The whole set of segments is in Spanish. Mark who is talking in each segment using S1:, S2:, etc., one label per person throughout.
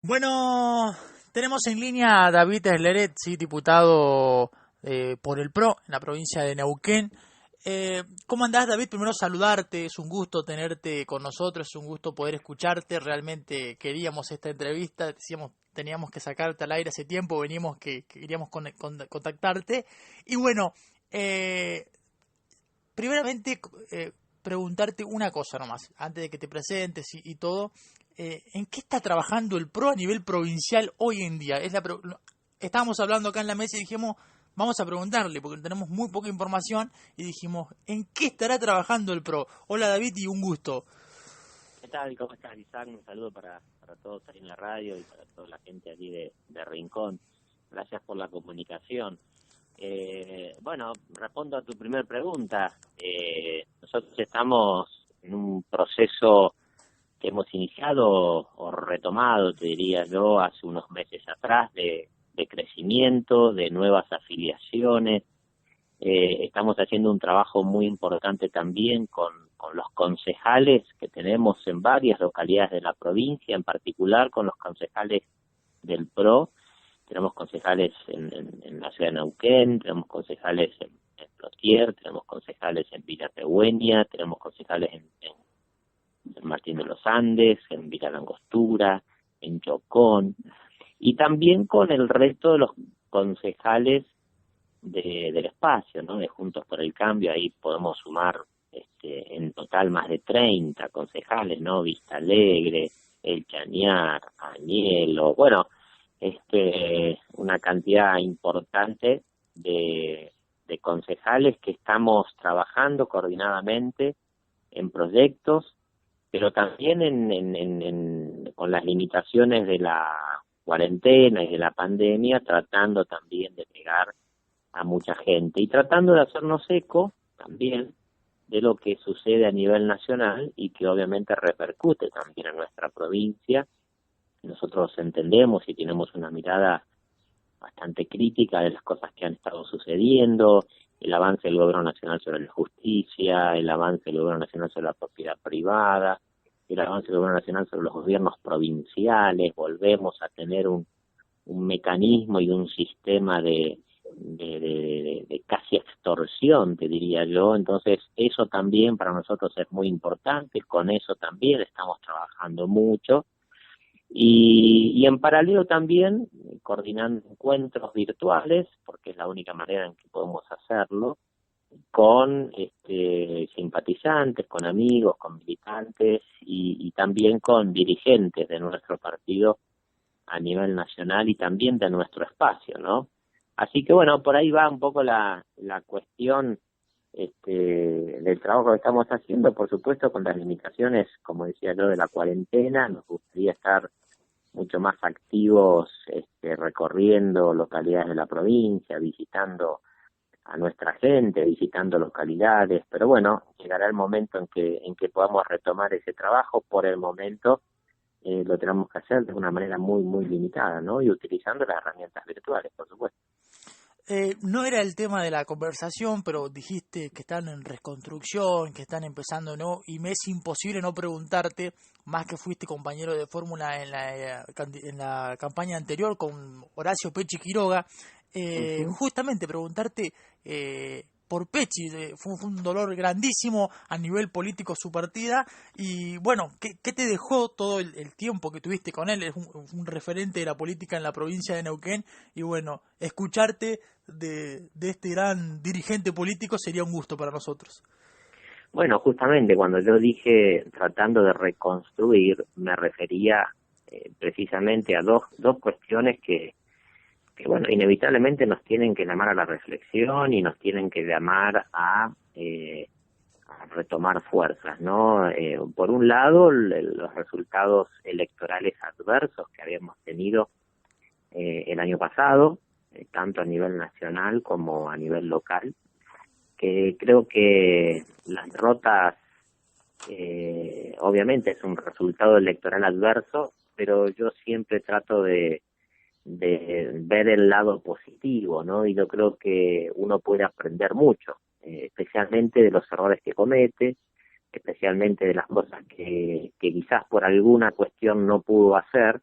S1: Bueno, tenemos en línea a David Esleret, sí, diputado por el PRO en la provincia de Neuquén. ¿Cómo andás, David? Primero saludarte, es un gusto tenerte con nosotros, es un gusto poder escucharte. Realmente queríamos esta entrevista, decíamos, teníamos que sacarte al aire hace tiempo, veníamos que queríamos contactarte. Y bueno, eh, primeramente, preguntarte una cosa nomás, antes de que te presentes y todo. ¿En qué está trabajando el PRO a nivel provincial hoy en día? Estábamos hablando acá en la mesa y dijimos, vamos a preguntarle, porque tenemos muy poca información, y dijimos, ¿en qué estará trabajando el PRO? Hola David y un gusto.
S2: ¿Qué tal? ¿Cómo estás, Isaac? Un saludo para todos ahí en la radio y para toda la gente allí de Rincón. Gracias por la comunicación. Bueno, respondo a tu primera pregunta. Nosotros estamos en un proceso que hemos iniciado o retomado, te diría yo, hace unos meses atrás de crecimiento, de nuevas afiliaciones. Estamos haciendo un trabajo muy importante también con los concejales que tenemos en varias localidades de la provincia, en particular con los concejales del PRO. Tenemos concejales en la ciudad de Neuquén, tenemos concejales en Plotier, tenemos concejales en Villa Tegüeña, tenemos concejales en Martín de los Andes, en Villa Langostura, en Chocón, y también con el resto de los concejales del espacio, ¿no? De Juntos por el Cambio. Ahí podemos sumar en total más de 30 concejales, ¿no? Vista Alegre, El Chañar, Añelo, bueno, una cantidad importante de concejales que estamos trabajando coordinadamente en proyectos, pero también con las limitaciones de la cuarentena y de la pandemia, tratando también de llegar a mucha gente y tratando de hacernos eco también de lo que sucede a nivel nacional y que obviamente repercute también en nuestra provincia. Nosotros entendemos y tenemos una mirada bastante crítica de las cosas que han estado sucediendo, el avance del Gobierno Nacional sobre la justicia, el avance del Gobierno Nacional sobre la propiedad privada, el avance del Gobierno Nacional sobre los gobiernos provinciales. Volvemos a tener un mecanismo y un sistema de casi extorsión, te diría yo. Entonces eso también para nosotros es muy importante, con eso también estamos trabajando mucho, y en paralelo también coordinando encuentros virtuales, porque es la única manera en que podemos hacerlo, con simpatizantes, con amigos, con militantes y también con dirigentes de nuestro partido a nivel nacional y también de nuestro espacio, ¿no? Así que bueno, por ahí va un poco la cuestión del trabajo que estamos haciendo, por supuesto con las limitaciones, como decía yo, de la cuarentena. Nos gustaría estar mucho más activos, recorriendo localidades de la provincia, visitando a nuestra gente, visitando localidades, pero bueno, llegará el momento en que podamos retomar ese trabajo. Por el momento lo tenemos que hacer de una manera muy, muy limitada, ¿no? Y utilizando las herramientas virtuales, por supuesto.
S1: No era el tema de la conversación, pero dijiste que están en reconstrucción, que están empezando, ¿no? Y me es imposible no preguntarte, más que fuiste compañero de fórmula en la campaña anterior con Horacio Pechi Quiroga,
S2: Ujú.
S1: justamente preguntarte por Pechi. Fue un dolor grandísimo a nivel político su partida, y bueno, ¿qué te dejó todo el tiempo que tuviste con él? Es un referente de la política en la provincia de Neuquén, y bueno, escucharte de este gran dirigente político sería un gusto para nosotros.
S2: Bueno, justamente cuando yo dije tratando de reconstruir, me refería precisamente a dos cuestiones que, bueno, inevitablemente nos tienen que llamar a la reflexión y nos tienen que llamar a retomar fuerzas, ¿no? Por un lado, los resultados electorales adversos que habíamos tenido el año pasado, tanto a nivel nacional como a nivel local, que creo que las derrotas, obviamente es un resultado electoral adverso, pero yo siempre trato de ver el lado positivo, ¿no? Y yo creo que uno puede aprender mucho, especialmente de los errores que comete, especialmente de las cosas que quizás por alguna cuestión no pudo hacer,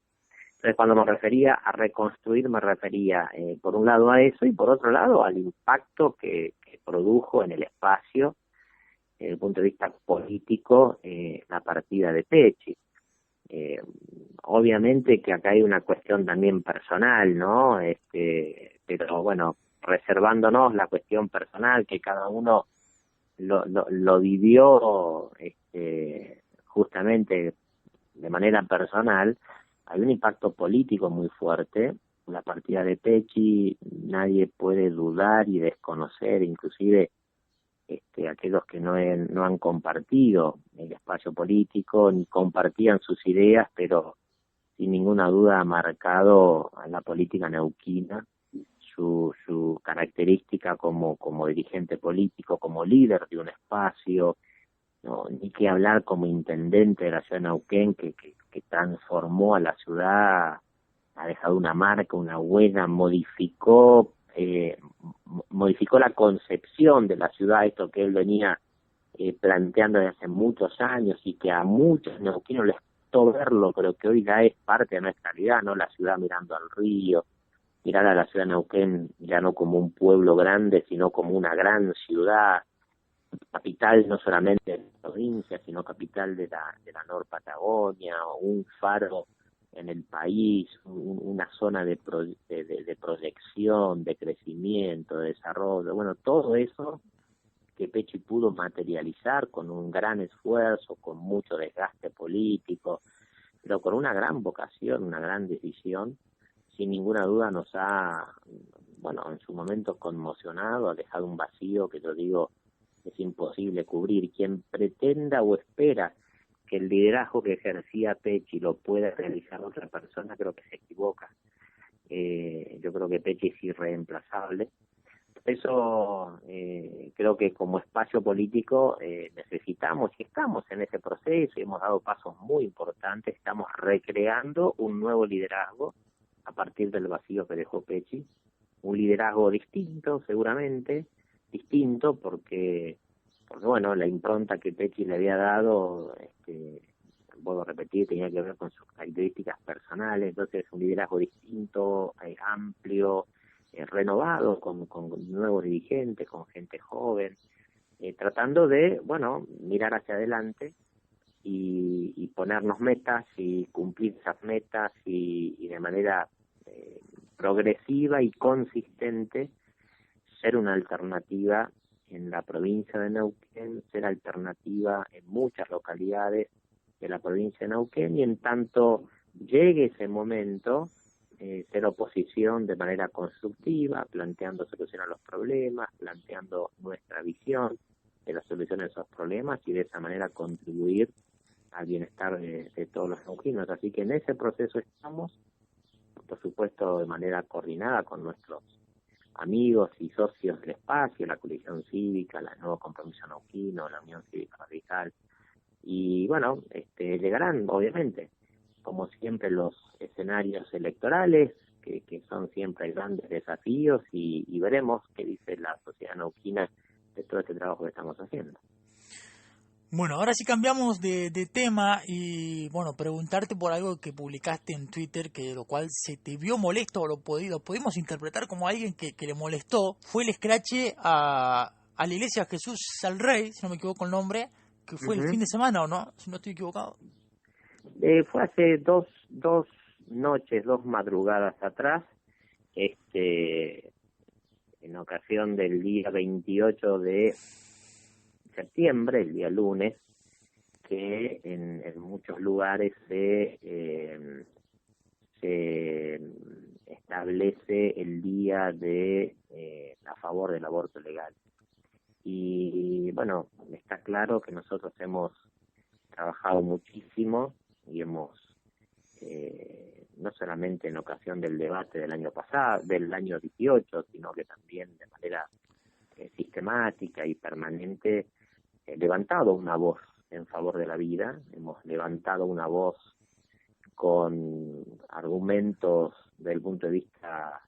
S2: Entonces, cuando me refería a reconstruir, me refería, por un lado a eso y por otro lado al impacto que produjo en el espacio, desde el punto de vista político, la partida de Pecci. Obviamente que acá hay una cuestión también personal, ¿no? Pero bueno, reservándonos la cuestión personal, que cada uno lo vivió justamente de manera personal, hay un impacto político muy fuerte. La partida de Pecci nadie puede dudar y desconocer, inclusive aquellos que no han compartido el espacio político ni compartían sus ideas, pero sin ninguna duda ha marcado a la política neuquina, su característica como dirigente político, como líder de un espacio, no, ni que hablar como intendente de la ciudad de Neuquén, que transformó a la ciudad, ha dejado una marca, una huella, modificó la concepción de la ciudad, esto que él venía planteando desde hace muchos años y que a muchos neuquinos les costó verlo, pero que hoy ya es parte de nuestra realidad, ¿no? La ciudad mirando al río, mirar a la ciudad de Neuquén ya no como un pueblo grande, sino como una gran ciudad, capital no solamente de la provincia, sino capital de la Nor Patagonia, o un faro en el país, una zona de proyección, de crecimiento, de desarrollo. Bueno, todo eso que Pecci pudo materializar con un gran esfuerzo, con mucho desgaste político, pero con una gran vocación, una gran decisión, sin ninguna duda nos ha, bueno, en su momento conmocionado, ha dejado un vacío que yo digo es imposible cubrir. Quien pretenda o espera que el liderazgo que ejercía Pecci lo pueda realizar otra persona, creo que se equivoca. Yo creo que Pecci es irreemplazable. Eso creo que como espacio político necesitamos y estamos en ese proceso y hemos dado pasos muy importantes, estamos recreando un nuevo liderazgo a partir del vacío que dejó Pecci, un liderazgo distinto seguramente, distinto porque bueno, la impronta que Pecci le había dado, vuelvo a repetir, tenía que ver con sus características personales, entonces un liderazgo distinto, amplio, renovado, con nuevos dirigentes, con gente joven, tratando de, bueno, mirar hacia adelante y ponernos metas y cumplir esas metas y de manera progresiva y consistente ser una alternativa en la provincia de Neuquén, ser alternativa en muchas localidades de la provincia de Neuquén y en tanto llegue ese momento, ser oposición de manera constructiva, planteando soluciones a los problemas, planteando nuestra visión de la solución a esos problemas y de esa manera contribuir al bienestar de todos los neuquinos. Así que en ese proceso estamos, por supuesto de manera coordinada con nuestros amigos y socios del espacio, la coalición cívica, la Nuevo Compromiso Neuquino, la Unión Cívica Radical, y bueno, llegarán obviamente, como siempre, los escenarios electorales, que son siempre grandes desafíos, y veremos qué dice la sociedad neuquina de todo este trabajo que estamos haciendo.
S1: Bueno, ahora sí cambiamos de tema y bueno, preguntarte por algo que publicaste en Twitter, que lo cual se te vio molesto o lo pudimos interpretar como alguien que le molestó, fue el escrache a la iglesia Jesús al Rey, si no me equivoco el nombre, que fue el fin de semana, ¿o no? Si no estoy equivocado.
S2: Fue hace dos noches, 2 madrugadas atrás, en ocasión del día 28 de septiembre, el día lunes, que en muchos lugares se establece el día de a favor del aborto legal. Y bueno, está claro que nosotros hemos trabajado muchísimo y hemos no solamente en ocasión del debate del año pasado, del año 18, sino que también de manera sistemática y permanente levantado una voz en favor de la vida, hemos levantado una voz con argumentos desde el punto de vista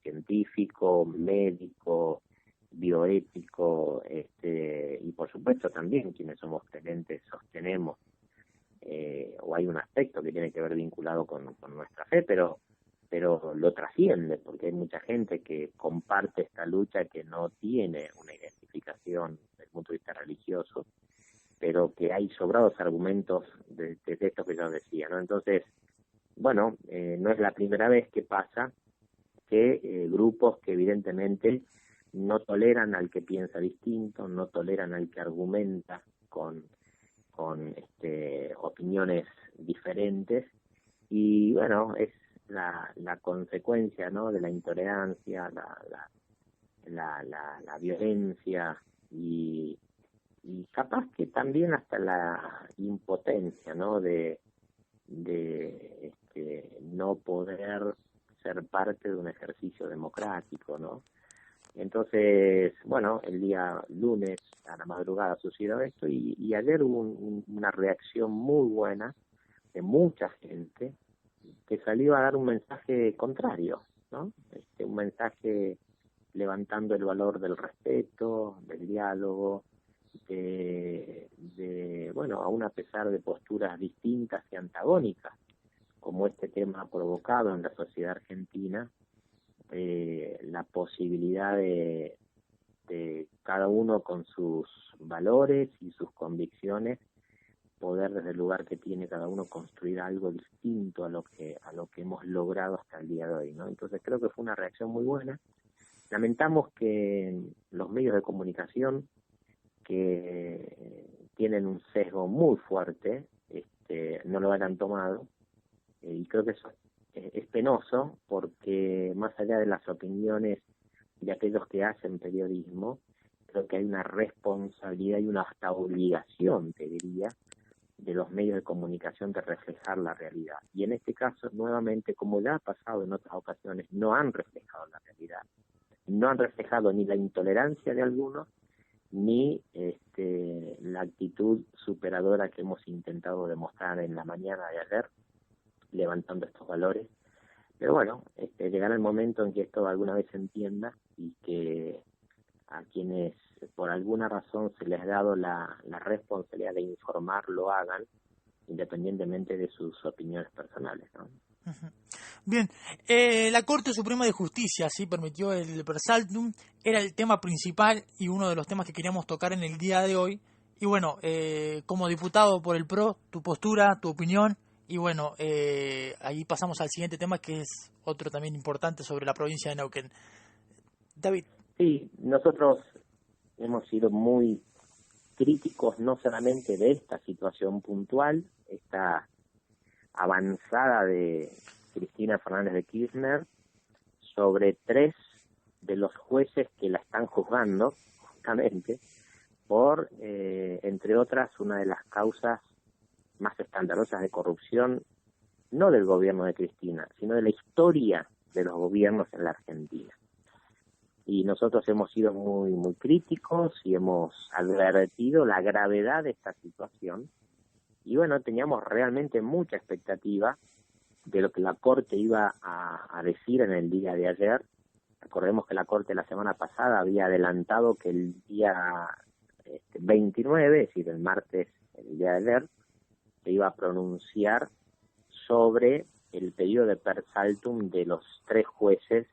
S2: científico, médico, bioético, y por supuesto también quienes somos tenentes sostenemos o hay un aspecto que tiene que ver vinculado con nuestra fe, pero lo trasciende, porque hay mucha gente que comparte esta lucha que no tiene una identificación desde el punto de vista religioso, pero que hay sobrados argumentos de esto que yo decía, ¿no? Entonces, bueno, no es la primera vez que pasa que grupos que evidentemente no toleran al que piensa distinto, no toleran al que argumenta con opiniones diferentes, y bueno, es la consecuencia, ¿no?, de la intolerancia, la violencia y capaz que también hasta la impotencia, ¿no?, de no poder ser parte de un ejercicio democrático, ¿no? Entonces, bueno, el día lunes a la madrugada sucedió esto, y ayer hubo una reacción muy buena de mucha gente que salió a dar un mensaje contrario, ¿no? Un mensaje levantando el valor del respeto, del diálogo, bueno, aún a pesar de posturas distintas y antagónicas, como este tema ha provocado en la sociedad argentina, la posibilidad de cada uno con sus valores y sus convicciones poder, desde el lugar que tiene cada uno, construir algo distinto a lo que hemos logrado hasta el día de hoy, ¿no? Entonces creo que fue una reacción muy buena. Lamentamos que los medios de comunicación, que tienen un sesgo muy fuerte, no lo hayan tomado, y creo que eso es penoso, porque más allá de las opiniones de aquellos que hacen periodismo, creo que hay una responsabilidad y una hasta obligación, te diría, de los medios de comunicación de reflejar la realidad. Y en este caso, nuevamente, como ya ha pasado en otras ocasiones, no han reflejado la realidad. No han reflejado ni la intolerancia de algunos, ni la actitud superadora que hemos intentado demostrar en la mañana de ayer, levantando estos valores. Pero bueno, llegará el momento en que esto alguna vez se entienda, y que a quienes por alguna razón se les ha dado la responsabilidad de informar lo hagan, independientemente de sus opiniones personales, ¿no?
S1: Bien, la Corte Suprema de Justicia sí permitió el Versaltum, era el tema principal y uno de los temas que queríamos tocar en el día de hoy. Y bueno, como diputado por el PRO, tu postura, tu opinión, y bueno, ahí pasamos al siguiente tema, que es otro también importante sobre la provincia de Neuquén. David.
S2: Sí, nosotros hemos sido muy críticos no solamente de esta situación puntual, esta avanzada de Cristina Fernández de Kirchner sobre 3 de los jueces que la están juzgando, justamente, por, entre otras, una de las causas más escandalosas de corrupción, no del gobierno de Cristina, sino de la historia de los gobiernos en la Argentina. Y nosotros hemos sido muy, muy críticos y hemos advertido la gravedad de esta situación. Y bueno, teníamos realmente mucha expectativa de lo que la Corte iba a decir en el día de ayer. Recordemos que la Corte la semana pasada había adelantado que el día 29, es decir, el martes, el día de ayer, se iba a pronunciar sobre el pedido de per saltum de los 3 jueces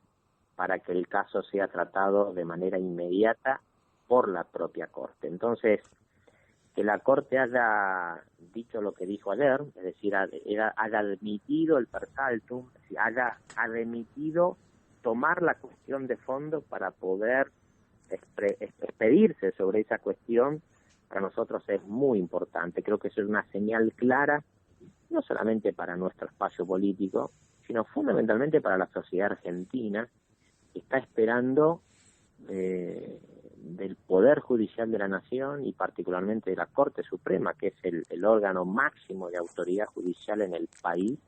S2: para que el caso sea tratado de manera inmediata por la propia Corte. Entonces, que la Corte haya dicho lo que dijo ayer, es decir, haya admitido el per saltum, es decir, haya admitido tomar la cuestión de fondo para poder expedirse sobre esa cuestión, para nosotros es muy importante. Creo que eso es una señal clara, no solamente para nuestro espacio político, sino fundamentalmente para la sociedad argentina, que está esperando del Poder Judicial de la Nación, y particularmente de la Corte Suprema, que es el órgano máximo de autoridad judicial en el país,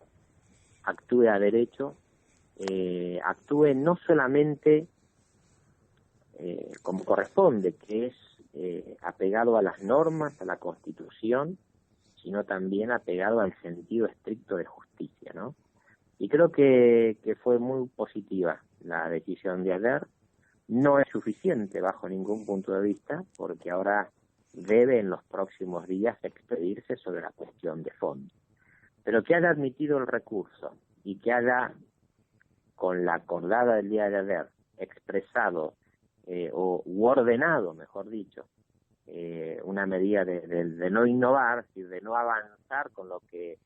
S2: actúe a derecho, actúe no solamente como corresponde, que es apegado a las normas, a la Constitución, sino también apegado al sentido estricto de justicia, ¿no? Y creo que fue muy positiva la decisión de ayer. No es suficiente bajo ningún punto de vista, porque ahora debe en los próximos días expedirse sobre la cuestión de fondo. Pero que haya admitido el recurso y que haya, con la acordada del día de ayer, expresado u ordenado, mejor dicho, una medida de no innovar y de no avanzar con lo que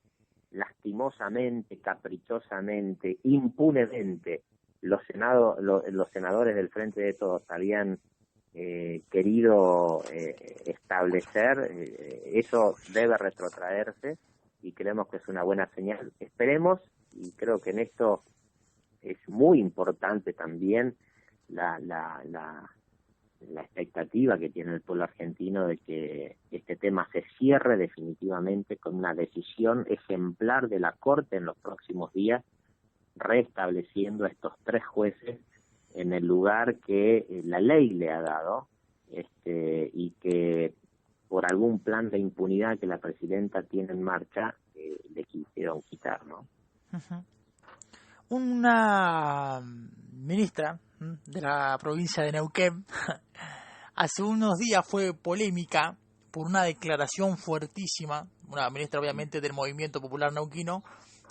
S2: lastimosamente, caprichosamente, impunemente los senadores del Frente de Todos habían querido establecer, eso debe retrotraerse y creemos que es una buena señal. Esperemos, y creo que en esto es muy importante también la expectativa que tiene el pueblo argentino de que este tema se cierre definitivamente con una decisión ejemplar de la Corte en los próximos días, restableciendo a estos 3 jueces en el lugar que la ley le ha dado, y que por algún plan de impunidad que la presidenta tiene en marcha, le quisieron quitar, ¿no?
S1: Uh-huh. Una ministra de la provincia de Neuquén hace unos días fue polémica por una declaración fuertísima, una ministra obviamente del Movimiento Popular Neuquino,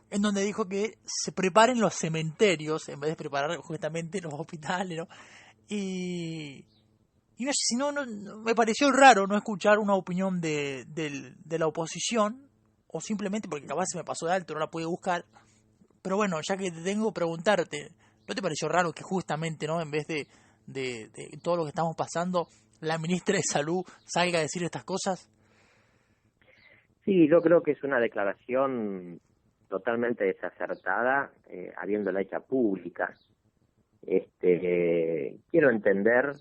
S1: en donde dijo que se preparen los cementerios en vez de preparar justamente los hospitales, ¿no? Y no sé si no, me pareció raro no escuchar una opinión de la oposición, o simplemente porque capaz se me pasó de alto, no la pude buscar. Pero bueno, ya que te tengo, preguntarte, ¿no te pareció raro que justamente, no, en vez de todo lo que estamos pasando, la ministra de Salud salga a decir estas cosas?
S2: Sí, yo creo que es una declaración totalmente desacertada, habiéndola hecha pública. Quiero entender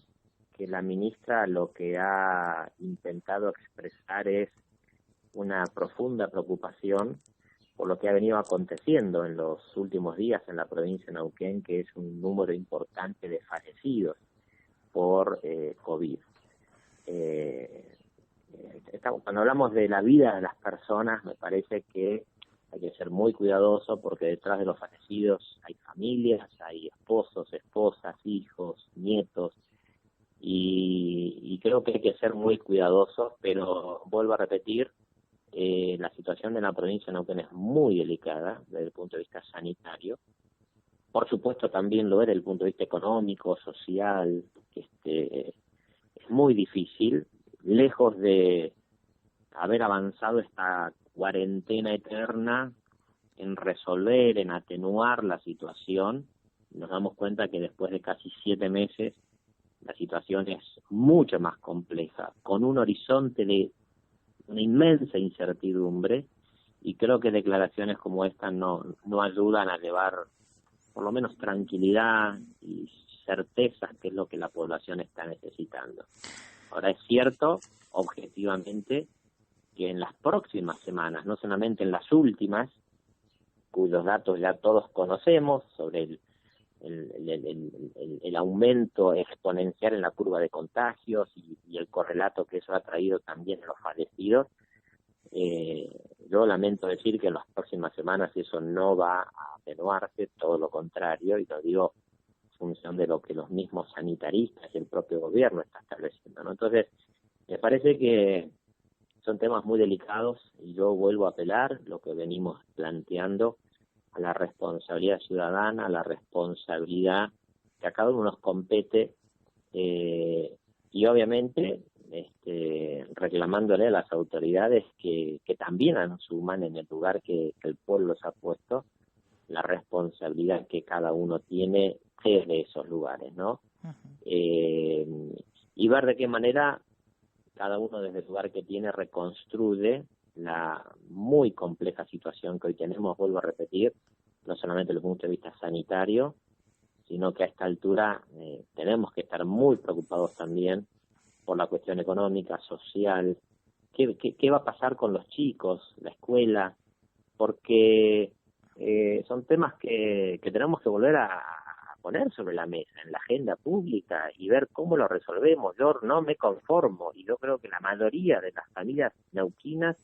S2: que la ministra lo que ha intentado expresar es una profunda preocupación por lo que ha venido aconteciendo en los últimos días en la provincia de Neuquén, que es un número importante de fallecidos por COVID. Cuando hablamos de la vida de las personas, me parece que hay que ser muy cuidadoso porque detrás de los fallecidos hay familias, hay esposos, esposas, hijos, nietos, y creo que hay que ser muy cuidadosos, pero vuelvo a repetir, la situación de la provincia de Neuquén es muy delicada desde el punto de vista sanitario. Por supuesto también lo es desde el punto de vista económico, social. Es muy difícil, lejos de haber avanzado esta cuarentena eterna en resolver, en atenuar la situación. Nos damos cuenta que después de casi 7 meses la situación es mucho más compleja, con un horizonte de una inmensa incertidumbre, y creo que declaraciones como esta no ayudan a llevar por lo menos tranquilidad y certezas, que es lo que la población está necesitando. Ahora, es cierto, objetivamente, que en las próximas semanas, no solamente en las últimas, cuyos datos ya todos conocemos, sobre el aumento exponencial en la curva de contagios y el correlato que eso ha traído también en los fallecidos, yo lamento decir que en las próximas semanas eso no va a atenuarse, todo lo contrario, y lo digo en función de lo que los mismos sanitaristas y el propio gobierno está estableciendo, ¿no? Entonces, me parece que son temas muy delicados y yo vuelvo a apelar lo que venimos planteando a la responsabilidad ciudadana, a la responsabilidad que a cada uno nos compete, y obviamente reclamándole a las autoridades que también asuman en el lugar que el pueblo se ha puesto la responsabilidad que cada uno tiene desde esos lugares, ¿no? Uh-huh. Y ver de qué manera cada uno desde el lugar que tiene reconstruye la muy compleja situación que hoy tenemos, vuelvo a repetir, no solamente desde el punto de vista sanitario, sino que a esta altura tenemos que estar muy preocupados también por la cuestión económica, social. ¿Qué va a pasar con los chicos, la escuela? Porque son temas que tenemos que volver a poner sobre la mesa, en la agenda pública, y ver cómo lo resolvemos. Yo no me conformo, y yo creo que la mayoría de las familias neuquinas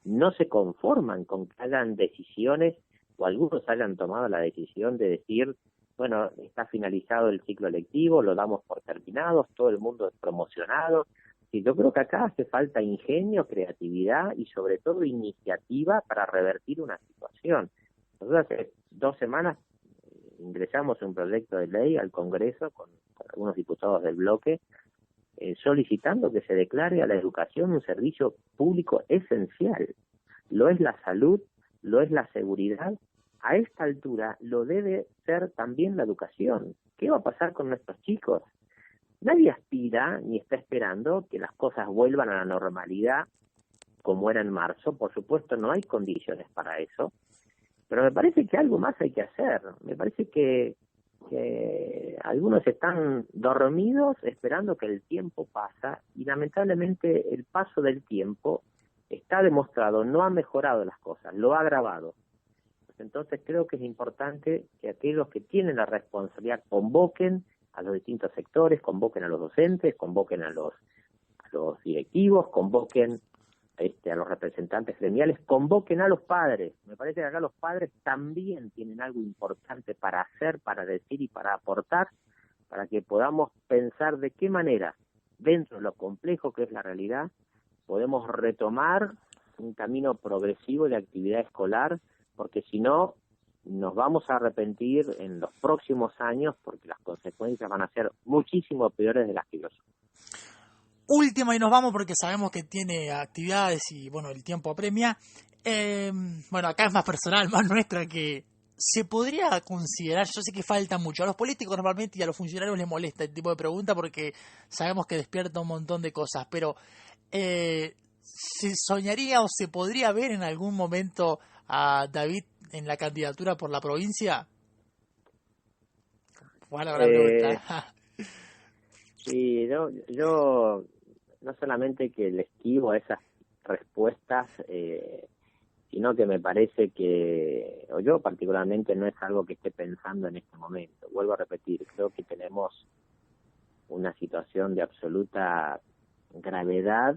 S2: no se conforman con que hagan decisiones, o algunos hayan tomado la decisión de decir, bueno, está finalizado el ciclo lectivo, lo damos por terminados, todo el mundo es promocionado, Sí, yo creo que acá hace falta ingenio, creatividad y sobre todo iniciativa para revertir una situación. Nosotros hace 2 semanas ingresamos un proyecto de ley al Congreso con algunos diputados del bloque solicitando que se declare a la educación un servicio público esencial. Lo es la salud, lo es la seguridad. A esta altura lo debe ser también la educación. ¿Qué va a pasar con nuestros chicos? Nadie aspira ni está esperando que las cosas vuelvan a la normalidad como era en marzo. Por supuesto, no hay condiciones para eso. Pero me parece que algo más hay que hacer. Me parece que algunos están dormidos esperando que el tiempo pasa y lamentablemente el paso del tiempo está demostrado, no ha mejorado las cosas, lo ha agravado. Entonces creo que es importante que aquellos que tienen la responsabilidad convoquen a los distintos sectores, convoquen a los docentes, convoquen a los directivos, convoquen a los representantes gremiales, convoquen a los padres. Me parece que acá los padres también tienen algo importante para hacer, para decir y para aportar, para que podamos pensar de qué manera, dentro de lo complejo que es la realidad, podemos retomar un camino progresivo de actividad escolar, porque si no, nos vamos a arrepentir en los próximos años, porque las consecuencias van a ser muchísimo peores de las que yo.
S1: Última y nos vamos porque sabemos que tiene actividades y bueno, el tiempo apremia. Bueno, acá es más personal, más nuestra, que se podría considerar, yo sé que falta mucho, a los políticos normalmente y a los funcionarios les molesta este tipo de pregunta porque sabemos que despierta un montón de cosas, pero ¿se soñaría o se podría ver en algún momento a David en la candidatura por la provincia? Bueno, gran pregunta.
S2: Sí, yo no solamente que le esquivo a esas respuestas, sino que me parece que, o yo particularmente, no es algo que esté pensando en este momento. Vuelvo a repetir, creo que tenemos una situación de absoluta gravedad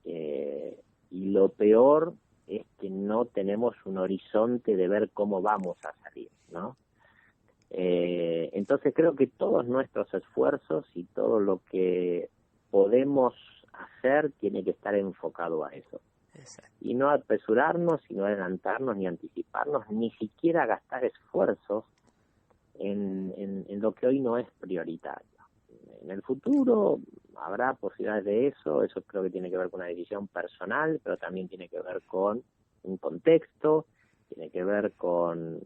S2: y lo peor es que no tenemos un horizonte de ver cómo vamos a salir, ¿no? Entonces creo que todos nuestros esfuerzos y todo lo que podemos hacer tiene que estar enfocado a eso. Exacto. Y no apresurarnos, y no adelantarnos, ni anticiparnos, ni siquiera gastar esfuerzos en lo que hoy no es prioritario. En el futuro habrá posibilidades de eso creo que tiene que ver con una decisión personal, pero también tiene que ver con un contexto, tiene que ver con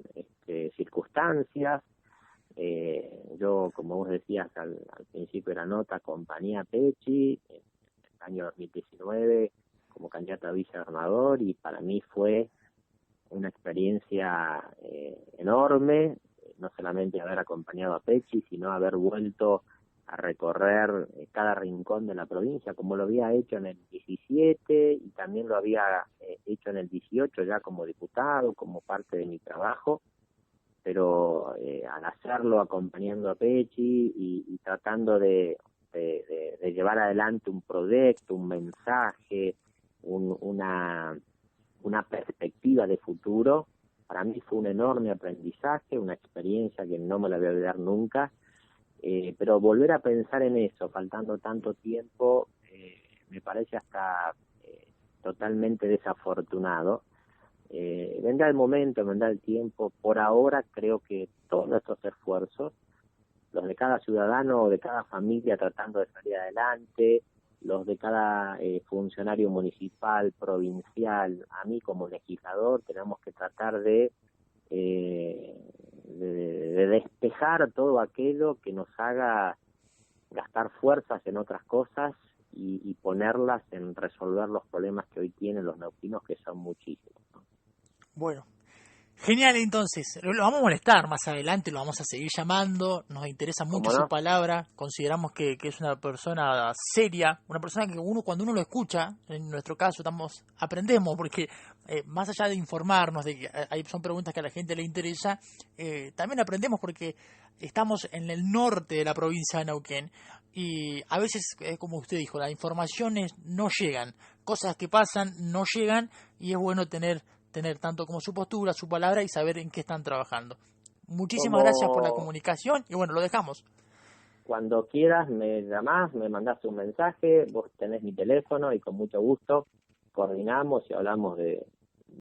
S2: circunstancias. Yo, como vos decías al principio de la nota, acompañé a Pecci en el año 2019 como candidato a vicegobernador y para mí fue una experiencia enorme, no solamente haber acompañado a Pecci, sino haber vuelto a recorrer cada rincón de la provincia, como lo había hecho en el 17 y también lo había hecho en el 18 ya como diputado, como parte de mi trabajo. Pero al hacerlo acompañando a Pecci y tratando de llevar adelante un proyecto, un mensaje, una perspectiva de futuro, para mí fue un enorme aprendizaje, una experiencia que no me la voy a olvidar nunca, pero volver a pensar en eso, faltando tanto tiempo, me parece hasta totalmente desafortunado. Vendrá el momento, vendrá el tiempo. Por ahora creo que todos nuestros esfuerzos, los de cada ciudadano o de cada familia tratando de salir adelante, los de cada funcionario municipal, provincial, a mí como legislador, tenemos que tratar de despejar todo aquello que nos haga gastar fuerzas en otras cosas y ponerlas en resolver los problemas que hoy tienen los neuquinos, que son muchísimos, ¿no?
S1: Bueno, genial, entonces, lo vamos a molestar más adelante, lo vamos a seguir llamando, nos interesa mucho su palabra, consideramos que es una persona seria, una persona que cuando uno lo escucha, en nuestro caso aprendemos, porque más allá de informarnos, de que son preguntas que a la gente le interesa, también aprendemos porque estamos en el norte de la provincia de Neuquén y a veces, como usted dijo, las informaciones no llegan, cosas que pasan no llegan y es bueno tener tanto como su postura, su palabra y saber en qué están trabajando. Muchísimas gracias por la comunicación y bueno, lo dejamos.
S2: cuando quieras me llamás, me mandás un mensaje, vos tenés mi teléfono y con mucho gusto coordinamos y hablamos de